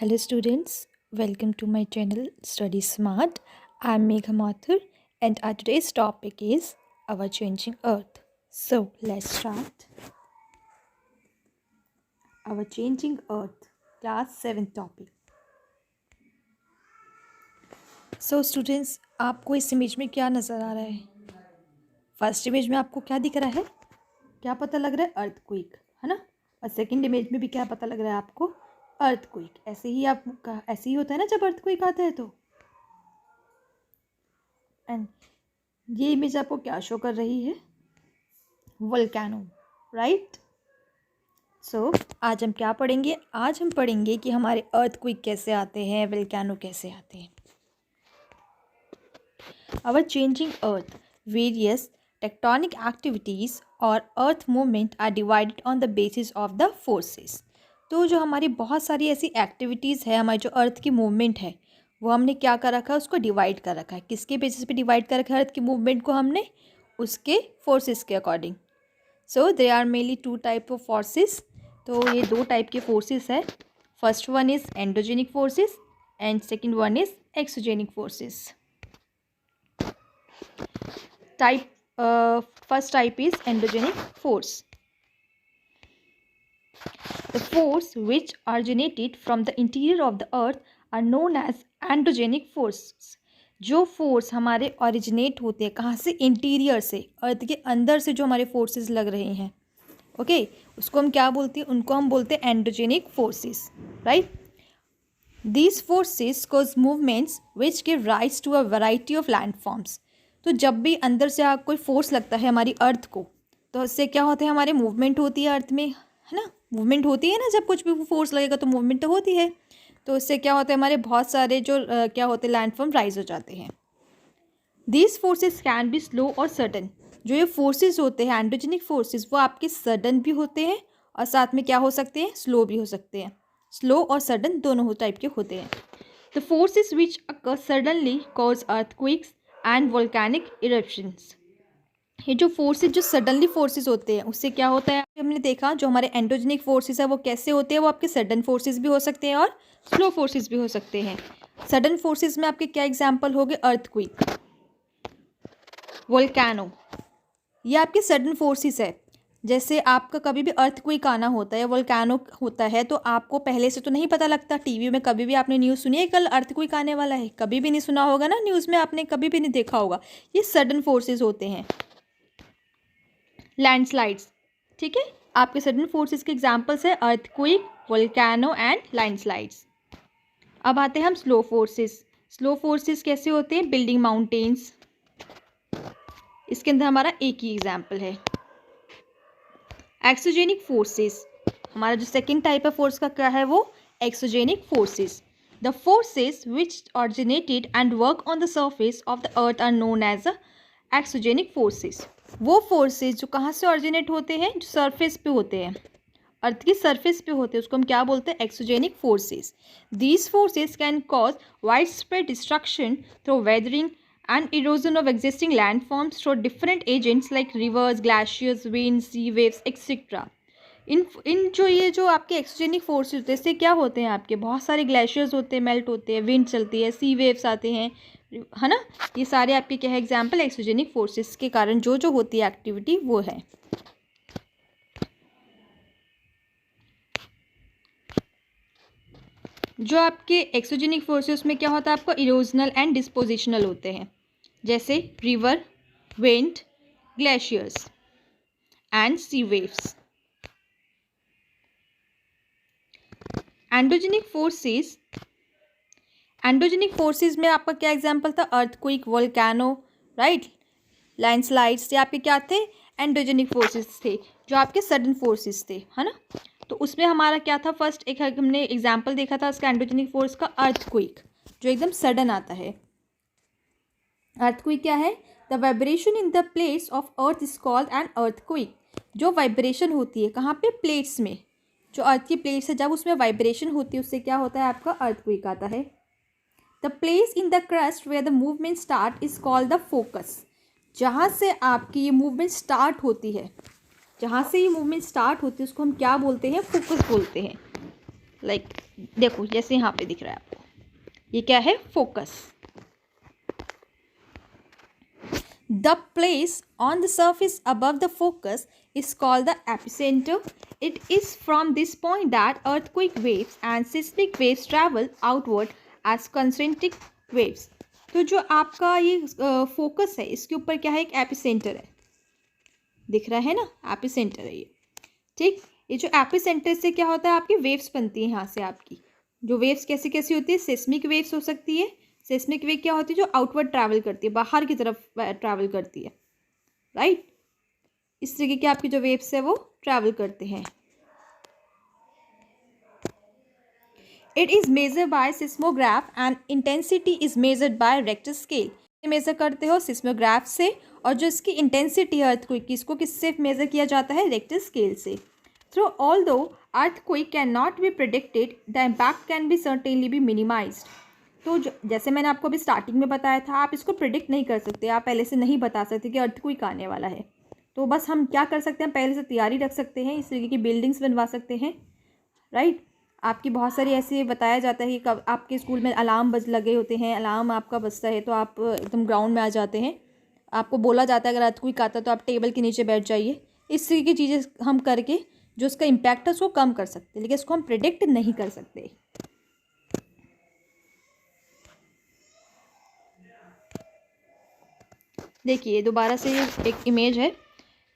Hello students, welcome to my channel Study Smart. I am Megha Mathur and our today's topic is our changing earth. So let's start. Our changing earth, class 7 topic. So students, आपको इस image में क्या नज़र आ रहा है? First image में आपको क्या दिख रहा है? क्या पता लग रहा है? अर्थक्वेक, है ना? और सेकंड इमेज में भी क्या पता लग रहा है आपको? अर्थक्वेक। ऐसे ही होता है ना जब अर्थक्वेक आता है तो। एंड ये इमेज आपको क्या शो कर रही है? Volcano, right? सो आज हम क्या पढ़ेंगे? आज हम पढ़ेंगे कि हमारे अर्थक्वेक कैसे आते हैं, वोल्केनो कैसे आते हैं। Our changing earth, various tectonic activities और earth movement are divided on the basis of the forces. तो जो हमारी बहुत सारी ऐसी एक्टिविटीज़ है, हमारी जो अर्थ की मूवमेंट है, वो हमने क्या कर रखा है? उसको डिवाइड कर रखा है। किसके बेसिस पे डिवाइड कर रखा है अर्थ की मूवमेंट को? हमने उसके फोर्सेस के according. So there are mainly two type of forces. तो ये दो टाइप के फोर्सेस है। First one is endogenic forces and second one is exogenic forces. First type is endogenic force. The force which originated from the interior of the earth are known as endogenic forces. जो force हमारे originate होते हैं कहाँ से? Interior से, अर्थ के अंदर से जो हमारे फोर्सेस लग रहे हैं, ओके, उसको हम क्या बोलते हैं? उनको हम बोलते हैं endogenic forces, right? These forces cause movements which give rise to a variety of landforms. तो जब भी अंदर से कोई फोर्स लगता है हमारी अर्थ को, तो उससे क्या होता है? हमारे मूवमेंट होती है अर्थ में, है ना? मूवमेंट होती है ना, जब कुछ भी फोर्स लगेगा तो मूवमेंट तो होती है। तो उससे क्या होता है? हमारे बहुत सारे जो क्या होते हैं लैंडफॉर्म राइज हो जाते हैं। These forces can be slow और सडन। जो ये फोर्सेस होते हैं एंडोजेनिक फोर्सेस, वो आपके सडन भी होते हैं और साथ में क्या हो सकते हैं? स्लो भी हो सकते हैं। स्लो और सडन दोनों टाइप के होते हैं। The forces which occur suddenly cause earthquakes and volcanic eruptions. ये जो फोर्सेस, जो सडनली फोर्सेस होते हैं, उससे क्या होता है? हमने देखा जो हमारे एंडोजेनिक फोर्सेस है वो कैसे होते हैं? वो आपके सडन फोर्सेस भी हो सकते हैं और स्लो फोर्सेस भी हो सकते हैं। सडन फोर्सेस में आपके क्या एग्जांपल हो गए? अर्थक्वेक, वोल्केनो, ये आपके सडन फोर्सेस है। जैसे आपका कभी भी अर्थक्वेक आना होता है, वोल्केनो होता है, तो आपको पहले से तो नहीं पता लगता। टीवी में कभी भी आपने न्यूज़ सुनी है कल अर्थक्वेक आने वाला है? कभी भी नहीं सुना होगा ना, न्यूज़ में आपने कभी भी नहीं देखा होगा। ये सडन फोर्सेस होते हैं। लैंडस्लाइड्स, ठीक है, आपके सडन फोर्सेस के एग्जांपल्स है अर्थक्वेक, वोल्केनो एंड लैंडस्लाइड्स। अब आते हैं हम स्लो फोर्सेस। स्लो फोर्सेस कैसे होते हैं? बिल्डिंग माउंटेन्स, इसके अंदर हमारा एक ही एग्जाम्पल है। एक्सोजेनिक फोर्सेस, हमारा जो सेकेंड टाइप ऑफ फोर्स का क्या है? वो exogenic forces. The forces which originated and work on the surface of the earth are known as exogenic forces. वो फोर्सेस जो कहाँ से ऑरिजिनेट होते हैं? जो सरफेस पे होते हैं, अर्थ की सरफेस पे होते हैं, उसको हम क्या बोलते हैं? Exogenic forces. These forces can cause wide spread destruction through weathering and erosion of existing landforms through different agents like rivers, glaciers, winds, sea waves, etc. इन जो आपके एक्सोजेनिक फोर्सेस होते हैं, इससे क्या होते हैं? आपके बहुत सारे ग्लेशियर्स होते हैं, मेल्ट होते हैं, विंड चलती है, सी वेव्स आते हैं, है ना? ये सारे आपके क्या है? एग्जाम्पल एक्सोजेनिक फोर्सेस के कारण जो होती है एक्टिविटी, वो है। जो आपके एक्सोजेनिक फोर्सेस में क्या होता है? आपको इरोजनल एंड डिस्पोजिशनल होते हैं, जैसे river, wind, glaciers and sea waves. Endogenic forces, endogenic forces में आपका क्या एग्जांपल था? अर्थक्वेक, वोल्केनो, राइट, लैंडस्लाइड्स, ये आपके क्या थे? एंडोजेनिक फोर्सेस थे, जो आपके सडन फोर्सेस थे, है ना? तो उसमें हमारा क्या था? फर्स्ट एक हमने एग्जाम्पल देखा था उसका एंडोजेनिक फोर्स का, अर्थक्वेक, जो एकदम सडन आता है। अर्थक्वेक क्या है? The vibration in the plates of earth is called an earthquake. जो वाइब्रेशन होती है कहाँ पे? प्लेट्स में, जो अर्थ की प्लेट्स है, जब उसमें वाइब्रेशन होती है उससे क्या होता है? आपका अर्थक्वेक आता है। The place in the crust where the movement start is called the focus. जहाँ से आपकी ये मूवमेंट स्टार्ट होती है, जहाँ से ये मूवमेंट स्टार्ट होती है उसको हम क्या बोलते हैं? फोकस बोलते हैं। लाइक देखो जैसे यहाँ पे दिख रहा है आपको, ये क्या है, focus. The place on the surface above the focus is called the epicenter. It is from this point that earthquake waves and seismic waves travel outward as concentric waves. तो जो आपका ये फोकस है, इसके ऊपर क्या है, एक एपिसेंटर है, दिख रहा है ना, एपिसेंटर है ये, ठीक। ये जो एपिसेंटर से क्या होता है, आपकी वेव्स बनती है यहाँ से। आपकी जो वेव्स कैसी कैसी होती है, सेस्मिक वेव्स हो सकती है। सेस्मिक वेव क्या होती है, जो आउटवर्ड ट्रैवल करती है, बाहर की तरफ ट्रैवल करती है, राइट। इस तरीके की आपकी जो वेव्स है वो ट्रैवल करते हैं। It is measure by seismograph and intensity is measured by Richter scale. Measure करते हो सिस्मोग्राफ से, और जो इसकी इंटेंसिटी है अर्थक्वेक की, इसको किससे मेजर किया जाता है, रेक्टर स्केल से। Through although earthquake can not B predicted, the impact can be certainly B minimised. तो जैसे मैंने आपको अभी स्टार्टिंग में बताया था, आप इसको प्रिडिक्ट नहीं कर सकते, आप पहले से नहीं बता सकते कि अर्थक्वेक आने वाला है। तो बस हम क्या कर सकते हैं, पहले से तैयारी रख सकते हैं, इस तरीके की बिल्डिंग्स बनवा सकते हैं, राइट। आपकी बहुत सारी ऐसे बताया जाता है कि कब आपके स्कूल में अलार्म लगे होते हैं, अलार्म आपका बजता है तो आप एकदम ग्राउंड में आ जाते हैं। आपको बोला जाता है अगर अर्थक्वेक आता है तो आप टेबल के नीचे बैठ जाइए। इस तरीके की चीज़ें हम करके जो उसका इम्पैक्ट है उसको कम कर सकते हैं, लेकिन इसको हम प्रिडिक्ट नहीं कर सकते। देखिए दोबारा से ये एक इमेज है,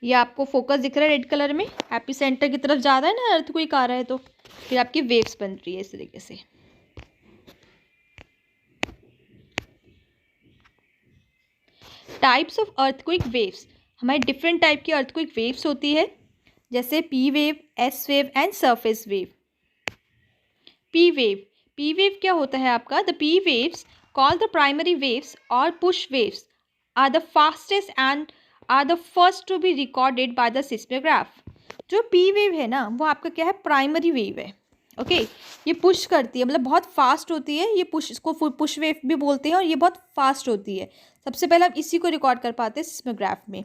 ये आपको फोकस दिख रहा है रेड कलर में, एपिसेंटर की तरफ जा रहा है ना, अर्थक्वेक आ रहा है, तो फिर आपकी वेव्स बन रही है इस तरीके से। टाइप्स ऑफ अर्थक्वेक वेव्स, हमारे डिफरेंट टाइप की अर्थक्वेक वेव्स होती है, जैसे P wave, S wave and surface wave. P wave, P wave क्या होता है आपका, the P waves called the primary waves और push waves are the fastest and are the first to be recorded by the seismograph. जो P wave है ना, वो आपका क्या है, प्राइमरी वेव है, ओके। ये पुश करती है, मतलब बहुत फास्ट होती है, ये पुश, इसको पुश वेव भी बोलते हैं, और ये बहुत फास्ट होती है। सबसे पहले हम इसी को रिकॉर्ड कर पाते हैं सिस्मोग्राफ में।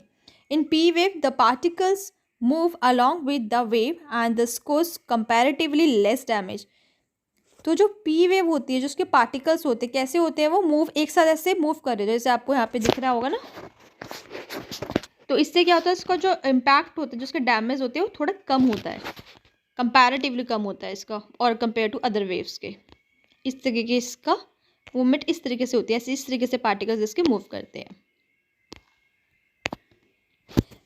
In P wave the particles move along with the wave and the cause comparatively less damage. तो जो पी वेव होती है, जो उसके पार्टिकल्स होते हैं, कैसे होते हैं, वो मूव एक साथ ऐसे मूव कर रहे हैं, जैसे आपको यहाँ पे दिख रहा होगा ना। तो इससे क्या होता है, इसका जो इम्पैक्ट होता है, जो उसके डैमेज होते हैं, वो थोड़ा कम होता है, कंपैरेटिवली कम होता है इसका, और कंपेयर टू अदर वेव्स के। इस तरीके की इसका मूवमेंट इस तरीके से होती है, ऐसे इस तरीके से पार्टिकल्स इसके मूव करते हैं।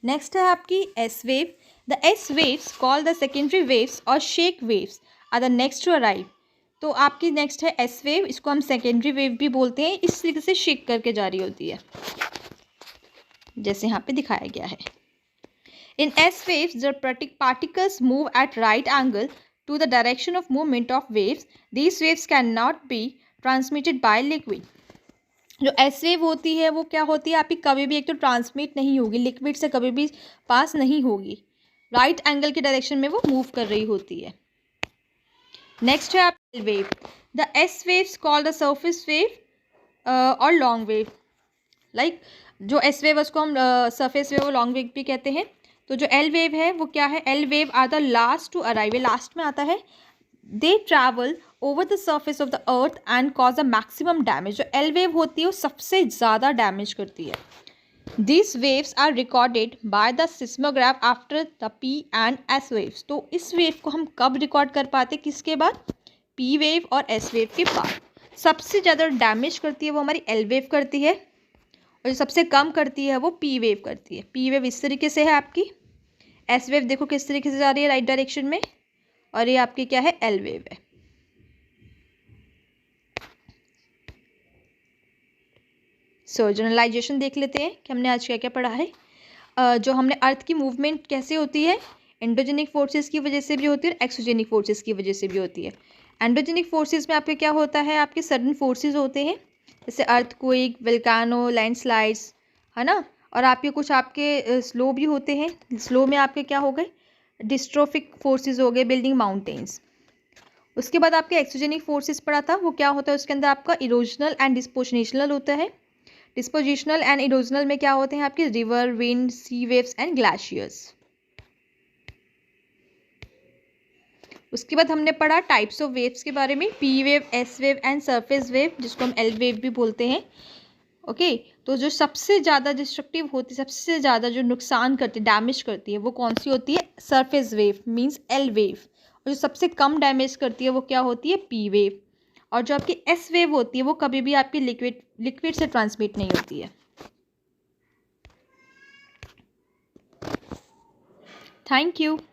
नेक्स्ट है आपकी S wave. The S waves call the secondary waves और shake waves are the next to arrive. तो आपकी नेक्स्ट है एस वेव, इसको हम सेकेंडरी वेव भी बोलते हैं, इस तरीके से शेक करके जा रही होती है, जैसे यहाँ पे दिखाया गया है। In S waves the particles move at right angle to the direction of movement of waves. These waves can not be transmitted by liquid. जो एस वेव होती है वो क्या होती है आपकी, कभी भी एक तो ट्रांसमिट नहीं होगी, लिक्विड से कभी भी पास नहीं होगी, राइट एंगल के डायरेक्शन में वो मूव कर रही होती है। नेक्स्ट है आप L wave. The S waves call the surface wave और लॉन्ग वेव। लाइक जो एस वेव उसको हम सरफेस वेव और लॉन्ग वेव भी कहते हैं। तो जो एल वेव है वो क्या है, L wave are the last to arrive, last में आता है। They travel over the surface of the earth and cause a maximum damage. जो एल वेव होती है वो सबसे ज़्यादा डैमेज करती है। These waves are recorded by the seismograph after the P and S waves। तो इस वेव को हम कब रिकॉर्ड कर पाते, किसके बाद, P वेव और S वेव के बाद। सबसे ज़्यादा डैमेज करती है वो हमारी L वेव करती है, और जो सबसे कम करती है वो P वेव करती है। P वेव इस तरीके से है आपकी, S वेव देखो किस तरीके से जा रही है, राइट डायरेक्शन में, और ये आपकी क्या है, L वेव है। सो जनरलाइजेशन देख लेते हैं कि हमने आज क्या क्या पढ़ा है। जो हमने अर्थ की मूवमेंट कैसे होती है, एंडोजेनिक फोर्सेस की वजह से भी होती है और एक्सोजेनिक फोर्सेस की वजह से भी होती है। एंडोजेनिक फोर्सेस में आपके क्या होता है, आपके सडन फोर्सेस होते हैं, जैसे अर्थक्वेक, वोल्केनो, लैंडस्लाइड्स, है ना। और आपके कुछ आपके स्लो भी होते हैं। स्लो में आपके क्या हो गए, डिस्ट्रोफिक फोर्सेस हो गए, बिल्डिंग माउंटेन्स। उसके बाद आपके एक्सोजेनिक फोर्सेस पढ़ा था, वो क्या होता है, उसके अंदर आपका इरोजनल एंड डिस्पोजिशनल होता है। डिस्पोजिशनल एंड इरोजनल में क्या होते हैं आपके, river, wind, sea waves and glaciers. उसके बाद हमने पढ़ा टाइप्स ऑफ वेव्स के बारे में, P wave, S wave and surface wave, जिसको हम एल वेव भी बोलते हैं। ओके तो जो सबसे ज़्यादा डिस्ट्रक्टिव होती है, सबसे ज़्यादा जो नुकसान करती है, डैमेज करती है, वो कौन सी होती है? Surface wave means L wave. और जो सबसे कम डैमेज करती है वो क्या होती है? P wave. और जो आपकी एस वेव होती है वो कभी भी आपकी लिक्विड से ट्रांसमिट नहीं होती है। Thank you.